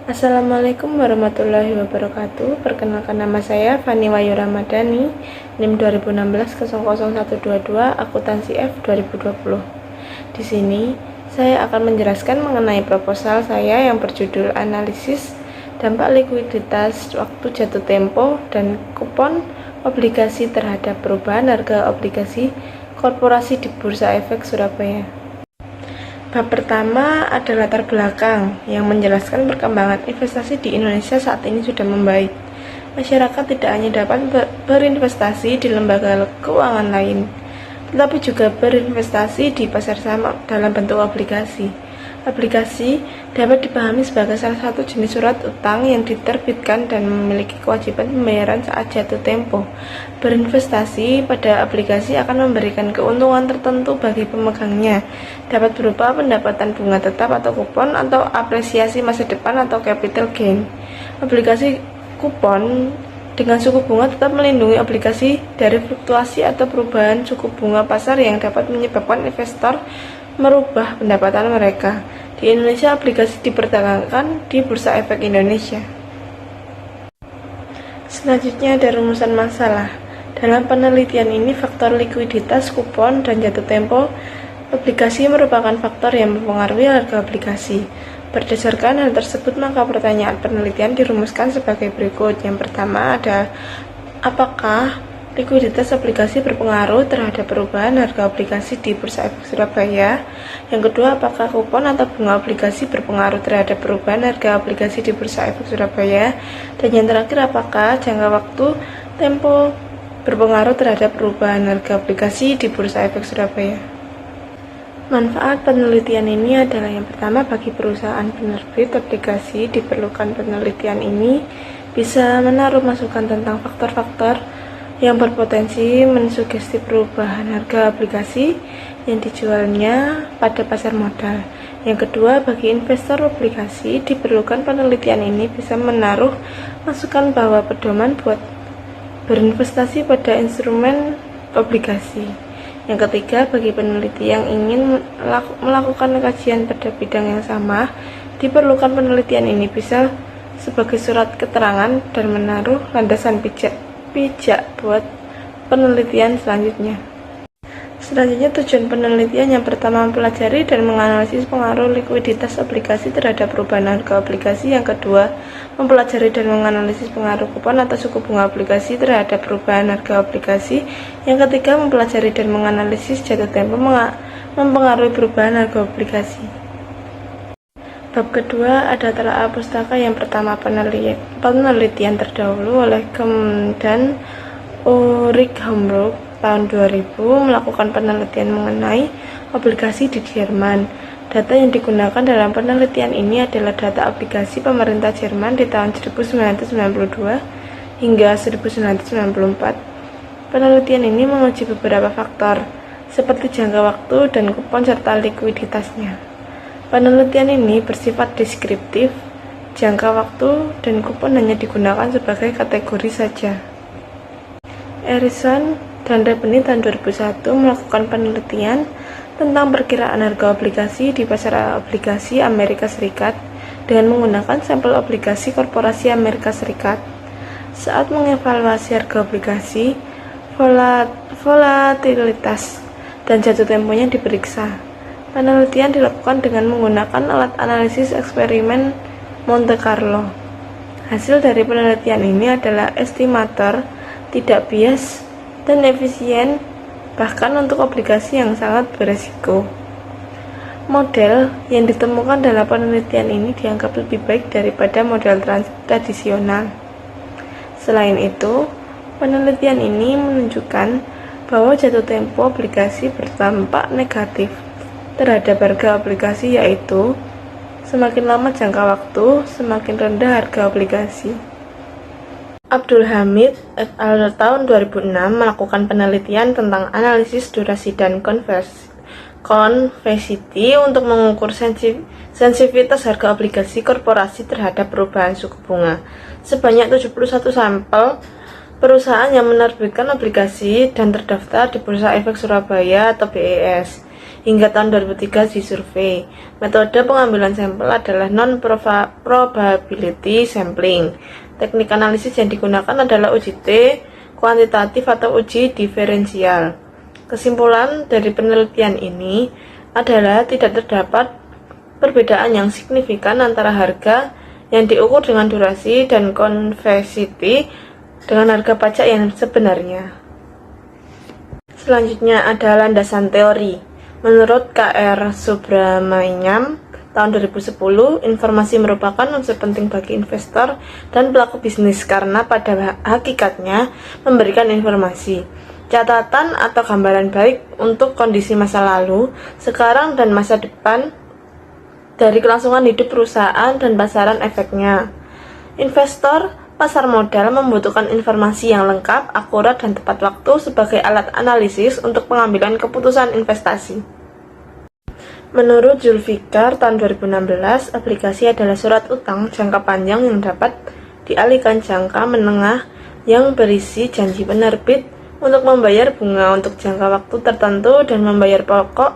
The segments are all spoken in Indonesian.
Assalamualaikum warahmatullahi wabarakatuh. Perkenalkan, nama saya Fani Wahyu Ramadhani, NIM 2016-00122, akuntansi F 2020. Di sini saya akan menjelaskan mengenai proposal saya yang berjudul analisis dampak likuiditas waktu jatuh tempo dan kupon obligasi terhadap perubahan harga obligasi korporasi di Bursa Efek Surabaya. Bab pertama ada latar belakang yang menjelaskan perkembangan investasi di Indonesia saat ini sudah membaik. Masyarakat tidak hanya dapat berinvestasi di lembaga keuangan lain, tetapi juga berinvestasi di pasar saham dalam bentuk obligasi. Obligasi dapat dipahami sebagai salah satu jenis surat utang yang diterbitkan dan memiliki kewajiban pembayaran saat jatuh tempo. Berinvestasi pada obligasi akan memberikan keuntungan tertentu bagi pemegangnya, dapat berupa pendapatan bunga tetap atau kupon atau apresiasi masa depan atau capital gain. Obligasi kupon dengan suku bunga tetap melindungi obligasi dari fluktuasi atau perubahan suku bunga pasar yang dapat menyebabkan investor merubah pendapatan mereka. Di Indonesia, obligasi diperdagangkan di Bursa Efek Indonesia. Selanjutnya ada rumusan masalah. Dalam penelitian ini, faktor likuiditas, kupon, dan jatuh tempo obligasi merupakan faktor yang mempengaruhi harga obligasi. Berdasarkan hal tersebut, maka pertanyaan penelitian dirumuskan sebagai berikut. Yang pertama ada, apakah likuiditas obligasi berpengaruh terhadap perubahan harga obligasi di Bursa Efek Surabaya? Yang kedua, apakah kupon atau bunga obligasi berpengaruh terhadap perubahan harga obligasi di Bursa Efek Surabaya? Dan yang terakhir, apakah jangka waktu tempo berpengaruh terhadap perubahan harga obligasi di Bursa Efek Surabaya? Manfaat penelitian ini adalah yang pertama, bagi perusahaan penerbit obligasi diperlukan penelitian ini bisa menaruh masukan tentang faktor-faktor yang berpotensi mensugesti perubahan harga obligasi yang dijualnya pada pasar modal. Yang kedua, bagi investor obligasi diperlukan penelitian ini bisa menaruh masukan bahwa pedoman buat berinvestasi pada instrumen obligasi. Yang ketiga, bagi peneliti yang ingin melakukan kajian pada bidang yang sama, diperlukan penelitian ini bisa sebagai surat keterangan dan menaruh landasan pijak buat penelitian selanjutnya. Selanjutnya, tujuan penelitian yang pertama mempelajari dan menganalisis pengaruh likuiditas obligasi terhadap perubahan harga obligasi. Yang kedua, mempelajari dan menganalisis pengaruh kupon atau suku bunga obligasi terhadap perubahan harga obligasi. Yang ketiga, mempelajari dan menganalisis jatuh tempo mempengaruhi perubahan harga obligasi. Bab kedua ada telaah pustaka. Yang pertama, penelitian terdahulu oleh Kemm dan Ulrich Homburg tahun 2000 melakukan penelitian mengenai obligasi di Jerman. Data yang digunakan dalam penelitian ini adalah data obligasi pemerintah Jerman di tahun 1992 hingga 1994. Penelitian ini menguji beberapa faktor seperti jangka waktu dan kupon serta likuiditasnya. Penelitian ini bersifat deskriptif, jangka waktu dan kupon hanya digunakan sebagai kategori saja. Harrison dan Rabbani tahun 2001 melakukan penelitian tentang perkiraan harga obligasi di pasar obligasi Amerika Serikat dengan menggunakan sampel obligasi korporasi Amerika Serikat. Saat mengevaluasi harga obligasi, volatilitas dan jatuh temponya diperiksa. Penelitian dilakukan dengan menggunakan alat analisis eksperimen Monte Carlo. Hasil dari penelitian ini adalah estimator tidak bias dan efisien, bahkan untuk obligasi yang sangat beresiko. Model yang ditemukan dalam penelitian ini dianggap lebih baik daripada model tradisional. Selain itu, penelitian ini menunjukkan bahwa jatuh tempo obligasi berdampak negatif terhadap harga obligasi, yaitu semakin lama jangka waktu, semakin rendah harga obligasi. Abdul Hamid et al. Tahun 2006 melakukan penelitian tentang analisis durasi dan convexity untuk mengukur sensitivitas harga obligasi korporasi terhadap perubahan suku bunga. Sebanyak 71 sampel perusahaan yang menerbitkan obligasi dan terdaftar di Bursa Efek Surabaya atau BES. hingga tahun 2003 disurvei. Metode pengambilan sampel adalah non-probability sampling. Teknik analisis yang digunakan adalah uji T kuantitatif atau uji diferensial. Kesimpulan dari penelitian ini adalah tidak terdapat perbedaan yang signifikan antara harga yang diukur dengan durasi dan konversity dengan harga pajak yang sebenarnya. Selanjutnya ada landasan teori. Menurut K.R. Subramanyam, tahun 2010, informasi merupakan unsur penting bagi investor dan pelaku bisnis karena pada hakikatnya memberikan informasi, catatan atau gambaran baik untuk kondisi masa lalu, sekarang dan masa depan dari kelangsungan hidup perusahaan dan pasaran efeknya. Investor pasar modal membutuhkan informasi yang lengkap, akurat, dan tepat waktu sebagai alat analisis untuk pengambilan keputusan investasi. Menurut Zulfikar, tahun 2016, aplikasi adalah surat utang jangka panjang yang dapat dialihkan jangka menengah yang berisi janji penerbit untuk membayar bunga untuk jangka waktu tertentu dan membayar pokok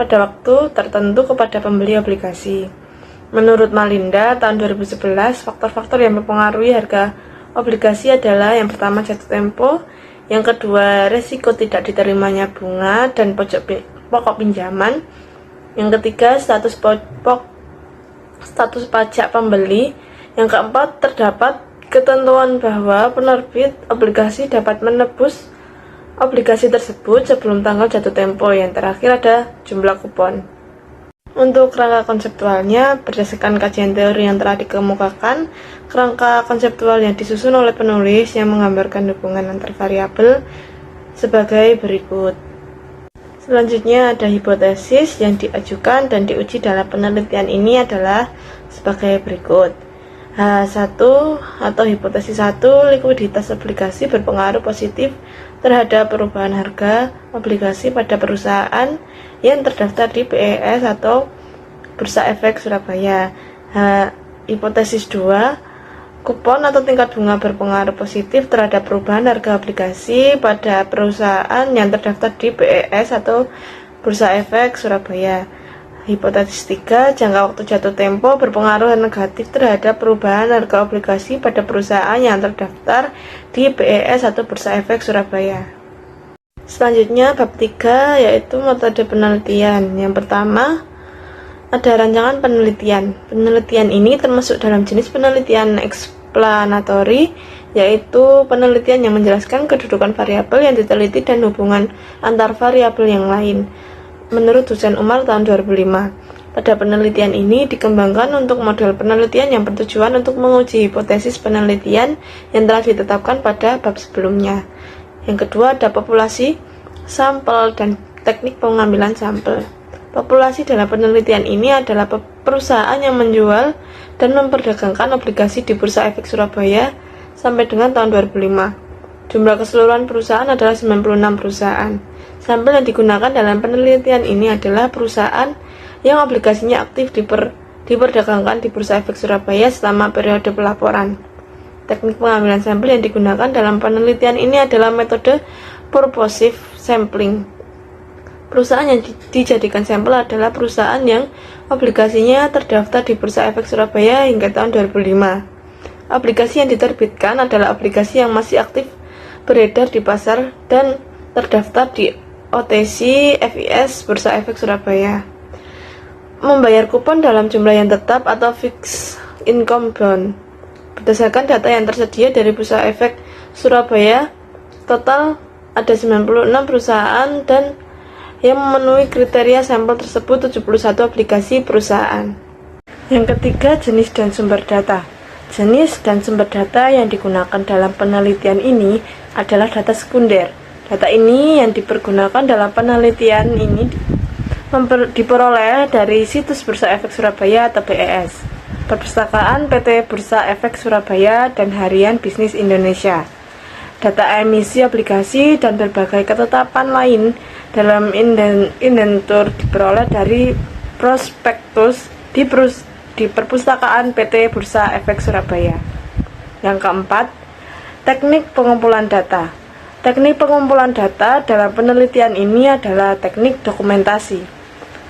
pada waktu tertentu kepada pembeli obligasi. Menurut Malinda, tahun 2011, faktor-faktor yang mempengaruhi harga obligasi adalah yang pertama jatuh tempo, yang kedua resiko tidak diterimanya bunga dan pokok pinjaman, yang ketiga status pajak pembeli, yang keempat terdapat ketentuan bahwa penerbit obligasi dapat menebus obligasi tersebut sebelum tanggal jatuh tempo. Yang terakhir ada jumlah kupon. Untuk kerangka konseptualnya, berdasarkan kajian teori yang telah dikemukakan, kerangka konseptual yang disusun oleh penulis yang menggambarkan hubungan antar variabel sebagai berikut. Selanjutnya ada hipotesis yang diajukan dan diuji dalam penelitian ini adalah sebagai berikut. H1 atau hipotesis 1, likuiditas obligasi berpengaruh positif terhadap perubahan harga obligasi pada perusahaan yang terdaftar di BES atau Bursa Efek Surabaya. Hipotesis 2, kupon atau tingkat bunga berpengaruh positif terhadap perubahan harga obligasi pada perusahaan yang terdaftar di BES atau Bursa Efek Surabaya. Hipotesis 3, jangka waktu jatuh tempo berpengaruh negatif terhadap perubahan harga obligasi pada perusahaan yang terdaftar di BES atau Bursa Efek Surabaya. Selanjutnya bab 3 yaitu metode penelitian. Yang pertama ada rancangan penelitian. Penelitian ini termasuk dalam jenis penelitian explanatory, yaitu penelitian yang menjelaskan kedudukan variabel yang diteliti dan hubungan antar variabel yang lain. Menurut Husain Umar tahun 2005, pada penelitian ini dikembangkan untuk model penelitian yang bertujuan untuk menguji hipotesis penelitian yang telah ditetapkan pada bab sebelumnya. Yang kedua ada populasi, sampel, dan teknik pengambilan sampel. Populasi dalam penelitian ini adalah perusahaan yang menjual dan memperdagangkan obligasi di Bursa Efek Surabaya sampai dengan tahun 2005. Jumlah keseluruhan perusahaan adalah 96 perusahaan. Sampel yang digunakan dalam penelitian ini adalah perusahaan yang obligasinya aktif diperdagangkan di Bursa Efek Surabaya selama periode pelaporan. Teknik pengambilan sampel yang digunakan dalam penelitian ini adalah metode purposive sampling. Perusahaan yang dijadikan sampel adalah perusahaan yang obligasinya terdaftar di Bursa Efek Surabaya hingga tahun 2005. Obligasi yang diterbitkan adalah obligasi yang masih aktif beredar di pasar dan terdaftar di OTC FIS Bursa Efek Surabaya. Membayar kupon dalam jumlah yang tetap atau fixed income bond. Berdasarkan data yang tersedia dari Bursa Efek Surabaya, total ada 96 perusahaan dan yang memenuhi kriteria sampel tersebut 71 obligasi perusahaan. Yang ketiga, jenis dan sumber data. Jenis dan sumber data yang digunakan dalam penelitian ini adalah data sekunder. Data ini yang dipergunakan dalam penelitian ini diperoleh dari situs Bursa Efek Surabaya atau BES, Perpustakaan PT Bursa Efek Surabaya, dan Harian Bisnis Indonesia. Data emisi obligasi dan berbagai ketetapan lain dalam indentur diperoleh dari prospektus di Perpustakaan PT Bursa Efek Surabaya. Yang keempat, teknik pengumpulan data. Teknik pengumpulan data dalam penelitian ini adalah teknik dokumentasi.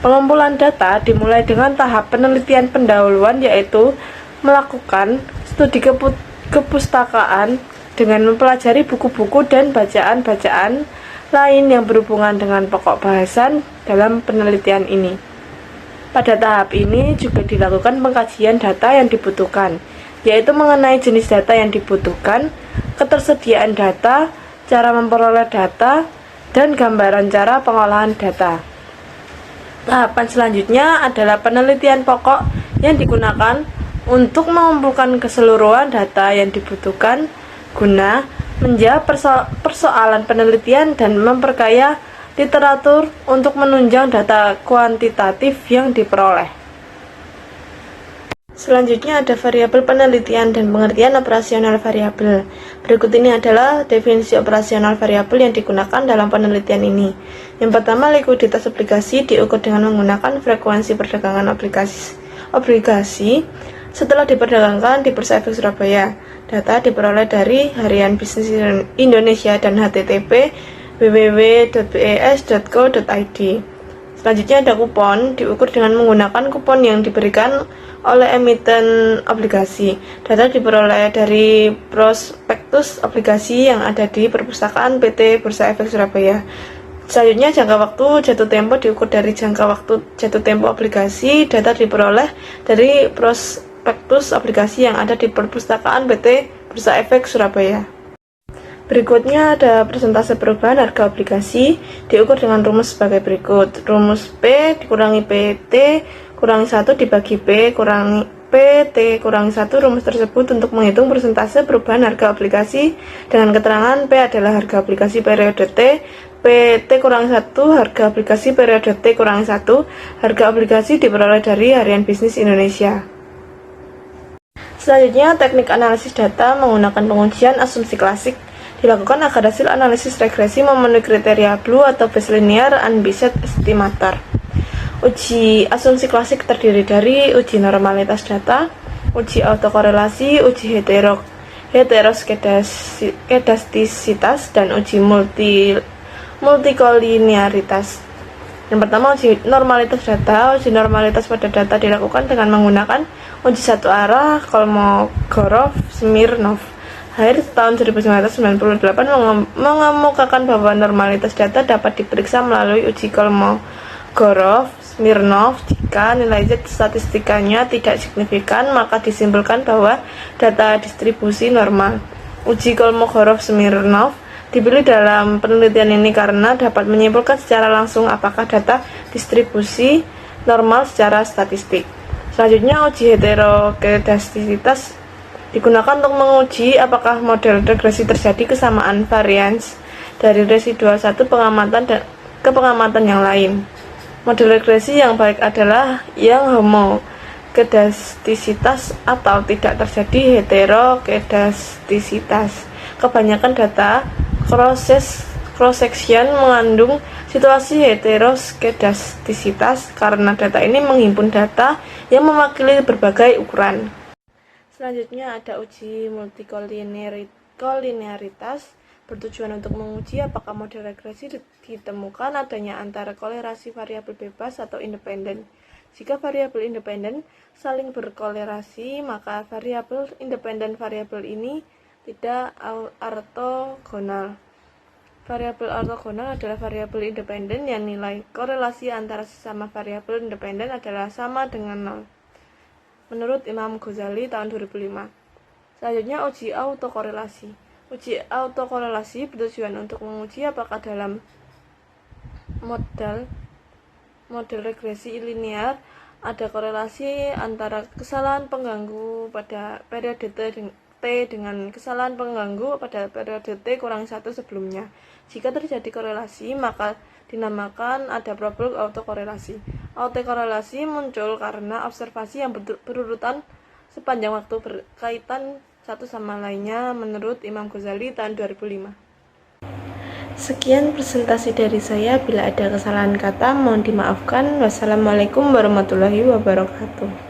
Pengumpulan data dimulai dengan tahap penelitian pendahuluan, yaitu melakukan studi kepustakaan dengan mempelajari buku-buku dan bacaan-bacaan lain yang berhubungan dengan pokok bahasan dalam penelitian ini. Pada tahap ini juga dilakukan pengkajian data yang dibutuhkan, yaitu mengenai jenis data yang dibutuhkan, ketersediaan data, cara memperoleh data, dan gambaran cara pengolahan data. Tahapan selanjutnya adalah penelitian pokok yang digunakan untuk mengumpulkan keseluruhan data yang dibutuhkan guna menjawab persoalan penelitian dan memperkaya literatur untuk menunjang data kuantitatif yang diperoleh. Selanjutnya ada variabel penelitian dan pengertian operasional variabel. Berikut ini adalah definisi operasional variabel yang digunakan dalam penelitian ini. Yang pertama, likuiditas obligasi diukur dengan menggunakan frekuensi perdagangan obligasi setelah diperdagangkan di Bursa Efek Surabaya. Data diperoleh dari Harian Bisnis Indonesia dan HTTP www.bes.co.id. Selanjutnya ada kupon, diukur dengan menggunakan kupon yang diberikan oleh emiten obligasi. Data diperoleh dari prospektus obligasi yang ada di perpustakaan PT Bursa Efek Surabaya. Selanjutnya jangka waktu jatuh tempo diukur dari jangka waktu jatuh tempo obligasi. Data diperoleh dari prospektus obligasi yang ada di perpustakaan PT Bursa Efek Surabaya. Berikutnya ada persentase perubahan harga obligasi, diukur dengan rumus sebagai berikut. Rumus P dikurangi PT kurangi 1 dibagi P kurangi PT kurangi 1. Rumus tersebut untuk menghitung persentase perubahan harga obligasi dengan keterangan P adalah harga obligasi periode T, PT kurangi 1 harga obligasi periode T kurangi 1. Harga obligasi diperoleh dari Harian Bisnis Indonesia. Selanjutnya, teknik analisis data menggunakan pengujian asumsi klasik dilakukan agar hasil analisis regresi memenuhi kriteria Blue atau Bayes Linear Unbiased Estimator. Uji asumsi klasik terdiri dari uji normalitas data, uji autokorelasi, uji heteroskedastisitas, dan uji multikolinearitas. Yang pertama, uji normalitas data. Uji normalitas pada data dilakukan dengan menggunakan uji satu arah Kolmogorov-Smirnov. Akhir tahun 1998 mengemukakan bahwa normalitas data dapat diperiksa melalui uji Kolmogorov-Smirnov. Jika nilai Z statistikanya tidak signifikan, maka disimpulkan bahwa data distribusi normal. Uji Kolmogorov-Smirnov dipilih dalam penelitian ini karena dapat menyimpulkan secara langsung apakah data distribusi normal secara statistik. Selanjutnya, uji heterokedastisitas digunakan untuk menguji apakah model regresi terjadi kesamaan varians dari residual satu pengamatan ke pengamatan yang lain. Model regresi yang baik adalah yang homokedastisitas atau tidak terjadi heterokedastisitas. Kebanyakan data cross-section mengandung situasi heteroskedastisitas karena data ini menghimpun data yang mewakili berbagai ukuran. Selanjutnya ada uji multikolinearitas, bertujuan untuk menguji apakah model regresi ditemukan adanya antara kolerasi variabel bebas atau independen. Jika variabel independen saling berkolerasi, maka variabel independen variabel ini tidak ortogonal. Variabel ortogonal adalah variabel independen yang nilai korelasi antara sesama variabel independen adalah sama dengan 0. Menurut Imam Ghazali tahun 2005. Selanjutnya, uji autokorelasi. Uji autokorelasi bertujuan untuk menguji apakah dalam model regresi linear ada korelasi antara kesalahan pengganggu pada periode T dengan kesalahan pengganggu pada periode T kurang 1 sebelumnya. Jika terjadi korelasi, maka dinamakan ada probable autokorelasi. Autokorelasi muncul karena observasi yang berurutan sepanjang waktu berkaitan satu sama lainnya menurut Imam Ghazali tahun 2005. Sekian presentasi dari saya. Bila ada kesalahan kata mohon dimaafkan. Wassalamualaikum warahmatullahi wabarakatuh.